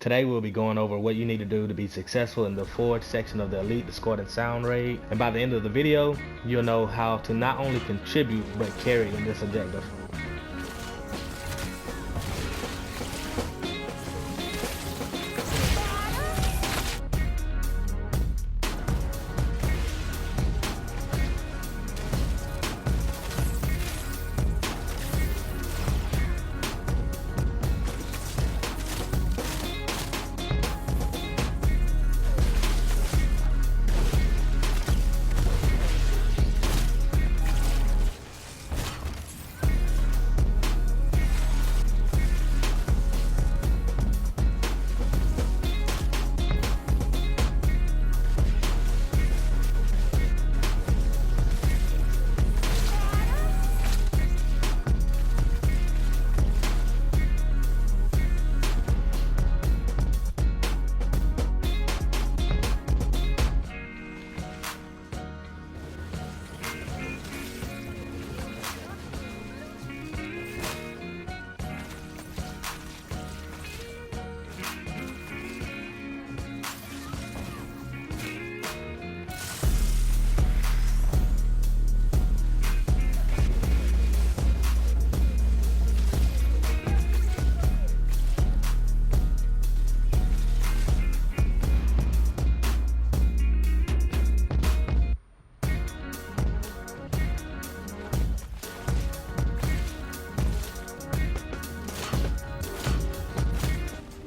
Today we'll be going over what you need to do to be successful in the forge section of the Elite Discordant Sound Raid. And by the end of the video, you'll know how to not only contribute, but carry in this objective.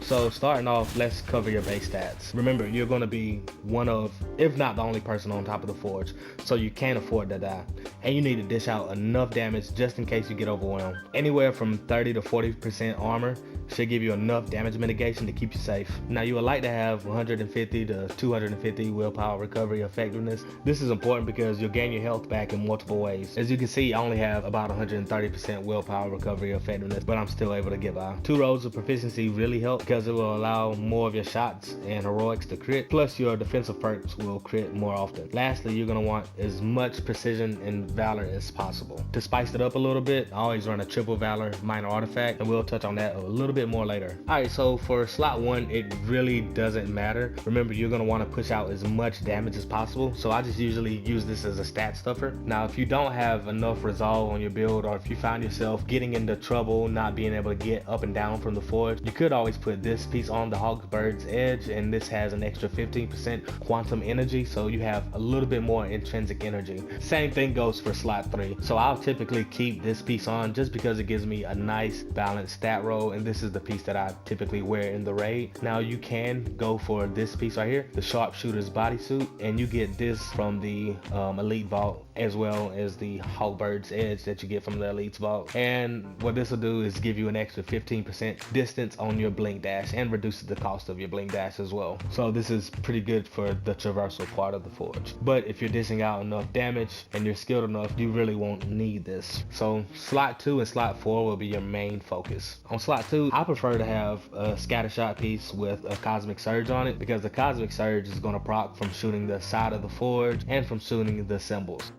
So starting off, let's cover your base stats. Remember, you're going to be one of, if not the only person on top of the forge, so you can't afford to die. And you need to dish out enough damage just in case you get overwhelmed. Anywhere from 30 to 40% armor should give you enough damage mitigation to keep you safe. Now you would like to have 150 to 250 willpower recovery effectiveness. This is important because you'll gain your health back in multiple ways. As you can see, I only have about 130% willpower recovery effectiveness, but I'm still able to get by. 2 rows of proficiency really help because it will allow more of your shots and heroics to crit, plus your defensive perks will crit more often. Lastly, you're going to want as much precision and valor as possible. To spice it up a little bit, I always run a triple valor minor artifact, and we'll touch on that a little bit more later. Alright, so for slot 1, it really doesn't matter. Remember, you're going to want to push out as much damage as possible, so I just usually use this as a stat stuffer. Now if you don't have enough resolve on your build, or if you find yourself getting into trouble not being able to get up and down from the forge, you could always put this piece on the Hawkbird's Edge, and this has an extra 15% quantum energy, so you have a little bit more intrinsic energy. Same thing goes for slot 3. So I'll typically keep this piece on just because it gives me a nice balanced stat roll, and this is the piece that I typically wear in the raid. Now you can go for this piece right here, the Sharpshooter's bodysuit, and you get this from the Elite Vault, as well as the Hawkbird's Edge that you get from the Elite's Vault. And what this will do is give you an extra 15% distance on your blink dash and reduces the cost of your blink dash as well. So this is pretty good for the traversal part of the forge. But if you're dishing out enough damage and you're skilled enough, you really won't need this. So slot 2 and slot 4 will be your main focus. On slot 2, I prefer to have a scattershot piece with a cosmic surge on it, because the cosmic surge is going to proc from shooting the side of the forge and from shooting the symbols.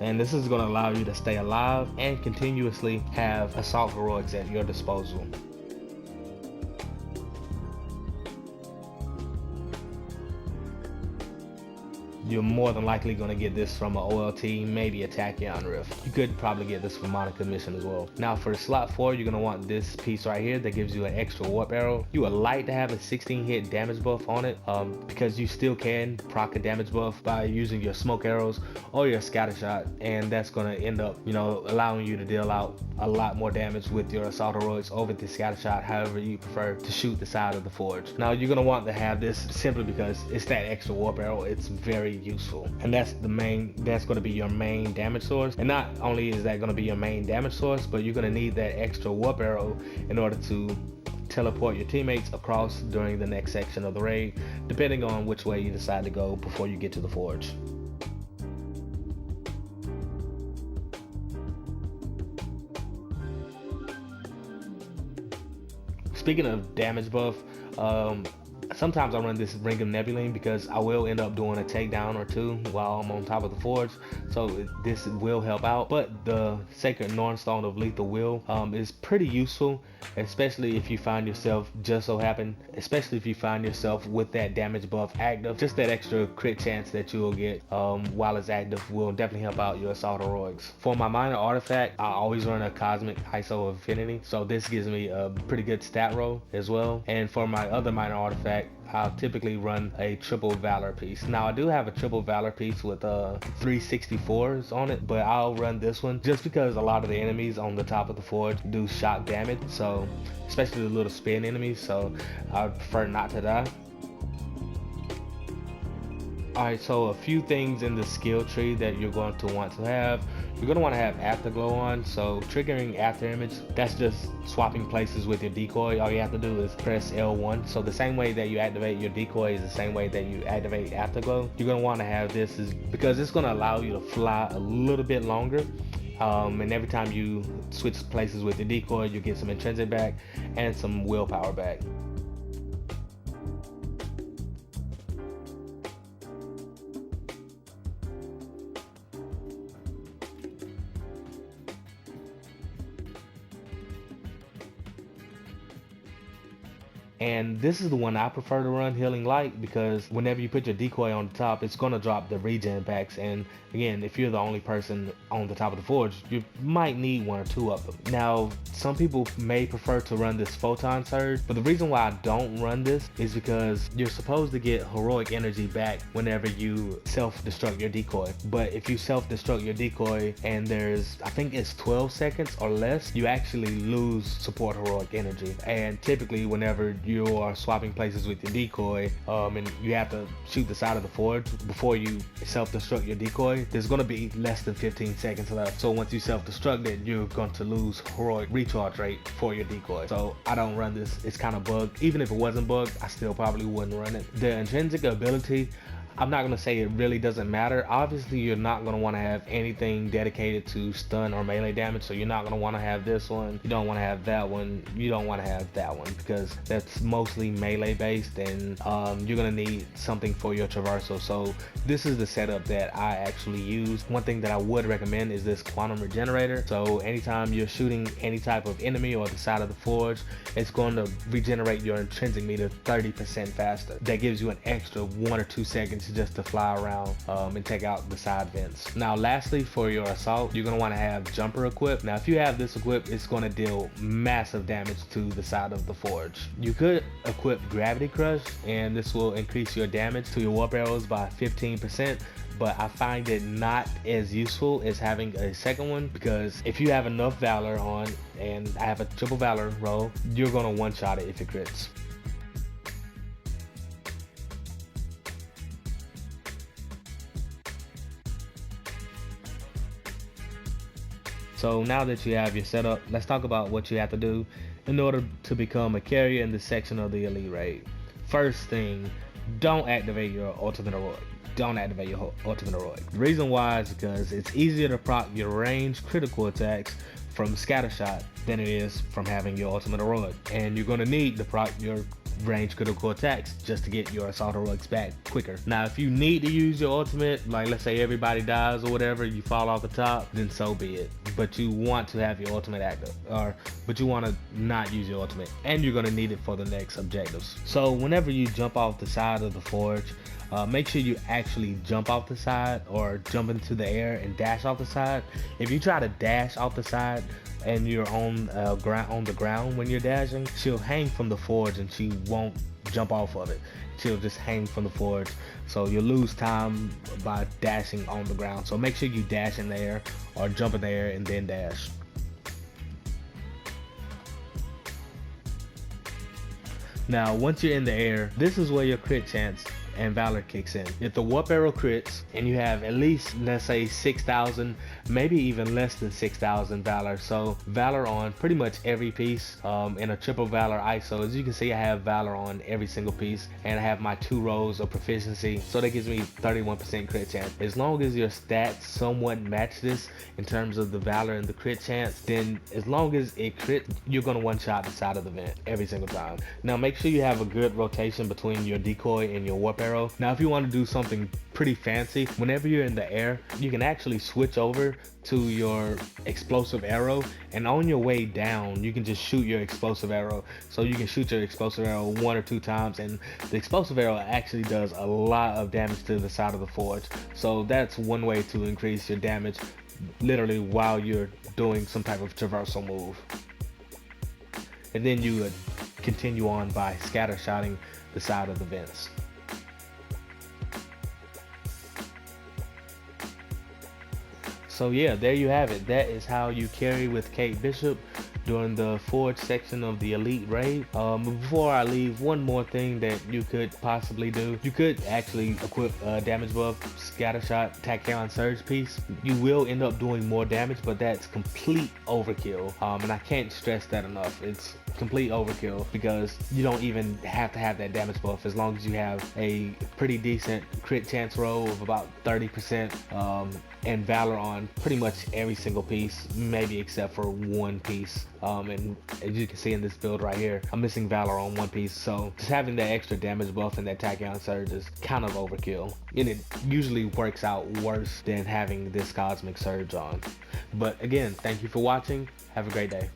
And this is going to allow you to stay alive and continuously have assault heroics at your disposal. You're more than likely going to get this from an OLT, maybe a Tachyon Rift. You could probably get this from Monica Mission as well. Now for slot 4, you're going to want this piece right here that gives you an extra warp arrow. You would like to have a 16 hit damage buff on it, because you still can proc a damage buff by using your smoke arrows or your scatter shot, and that's going to end up, allowing you to deal out a lot more damage with your assault heroics over the scatter shot, however you prefer to shoot the side of the forge. Now you're going to want to have this simply because it's that extra warp arrow. It's very useful, and that's going to be your main damage source. And not only is that going to be your main damage source, but you're going to need that extra warp arrow in order to teleport your teammates across during the next section of the raid, depending on which way you decide to go before you get to the forge. Speaking of damage buff, Sometimes I run this Ring of Nebuline because I will end up doing a takedown or two while I'm on top of the forge, so this will help out. But the Sacred Nornstone of Lethal Will is pretty useful, especially if you find yourself especially if you find yourself with that damage buff active. Just that extra crit chance that you'll get while it's active will definitely help out your assault heroics. For my minor artifact, I always run a Cosmic ISO of Affinity, so this gives me a pretty good stat roll as well. And for my other minor artifact, I'll typically run a triple valor piece. Now I do have a triple valor piece with 364s on it, but I'll run this one just because a lot of the enemies on the top of the forge do shock damage, so especially the little spin enemies, so I prefer not to die. Alright, so a few things in the skill tree that you're going to want to have. You're going to want to have Afterglow on, so triggering After Image, that's just swapping places with your decoy. All you have to do is press L1. So the same way that you activate your decoy is the same way that you activate Afterglow. You're going to want to have this is because it's going to allow you to fly a little bit longer. And every time you switch places with your decoy, you get some intrinsic back and some willpower back. And this is the one I prefer to run, Healing Light, because whenever you put your decoy on the top, it's going to drop the regen packs. And again, if you're the only person on the top of the forge, you might need one or two of them. Now, some people may prefer to run this Photon Surge, but the reason why I don't run this is because you're supposed to get heroic energy back whenever you self-destruct your decoy. But if you self-destruct your decoy and there's, I think it's 12 seconds or less, you actually lose support heroic energy. And typically whenever you are swapping places with your decoy and you have to shoot the side of the forge before you self-destruct your decoy, there's going to be less than 15 seconds left. So once you self-destruct it, you're going to lose heroic recharge rate for your decoy. So I don't run this. It's kind of bugged. Even if it wasn't bugged, I still probably wouldn't run it. The intrinsic ability, I'm not going to say it really doesn't matter. Obviously, you're not going to want to have anything dedicated to stun or melee damage, so you're not going to want to have this one. You don't want to have that one. You don't want to have that one because that's mostly melee based, and you're going to need something for your traversal. So this is the setup that I actually use. One thing that I would recommend is this Quantum Regenerator. So anytime you're shooting any type of enemy or the side of the forge, it's going to regenerate your intrinsic meter 30% faster. That gives you an extra 1 or 2 seconds just to fly around and take out the side vents. Now lastly, for your assault, you're going to want to have Jumper equipped. Now if you have this equipped, it's going to deal massive damage to the side of the forge. You could equip Gravity Crush, and this will increase your damage to your warp arrows by 15%, but I find it not as useful as having a second one, because if you have enough Valor on, and I have a triple Valor roll, you're going to one-shot it if it crits. So now that you have your setup, let's talk about what you have to do in order to become a carrier in this section of the Elite Raid. First thing, don't activate your Ultimate Heroic. Don't activate your Ultimate Heroic. The reason why is because it's easier to proc your ranged critical attacks from Scattershot than it is from having your Ultimate Heroic. And you're going to need to proc your range critical attacks just to get your assault heroics back quicker. Now if you need to use your ultimate, like let's say everybody dies or whatever, you fall off the top, then so be it. But you want to have your ultimate active, but you want to not use your ultimate, and you're going to need it for the next objectives. So whenever you jump off the side of the forge, make sure you actually jump off the side or jump into the air and dash off the side. If you try to dash off the side and you're on the ground when you're dashing, she'll hang from the forge and she won't jump off of it. She'll just hang from the forge, so you'll lose time by dashing on the ground. So make sure you dash in the air or jump in the air and then dash. Now once you're in the air, this is where your crit chance and Valor kicks in. If the Warp Arrow crits and you have at least, let's say 6,000, maybe even less than 6,000 Valor, so Valor on pretty much every piece in a triple Valor ISO. As you can see, I have Valor on every single piece, and I have my 2 rows of proficiency, so that gives me 31% crit chance. As long as your stats somewhat match this in terms of the Valor and the crit chance, then as long as it crit, you're gonna one-shot the side of the vent every single time. Now make sure you have a good rotation between your decoy and your warp arrow. Now if you want to do something pretty fancy, whenever you're in the air, you can actually switch over to your explosive arrow, and on your way down you can just shoot your explosive arrow. So you can shoot your explosive arrow 1 or 2 times, and the explosive arrow actually does a lot of damage to the side of the forge. So that's one way to increase your damage literally while you're doing some type of traversal move. And then you would continue on by scatter shotting the side of the vents. So yeah, there you have it. That is how you carry with Kate Bishop during the forge section of the Elite Raid. Before I leave, one more thing that you could possibly do. You could actually equip damage buff, scatter shot, tachyon surge piece. You will end up doing more damage, but that's complete overkill. And I can't stress that enough. It's complete overkill because you don't even have to have that damage buff as long as you have a pretty decent crit chance roll of about 30%, and Valor on pretty much every single piece, maybe except for one piece. And as you can see in this build right here, I'm missing Valor on one piece, so just having that extra damage buff and that tachyon surge is kind of overkill, and it usually works out worse than having this cosmic surge on. But again, thank you for watching. Have a great day.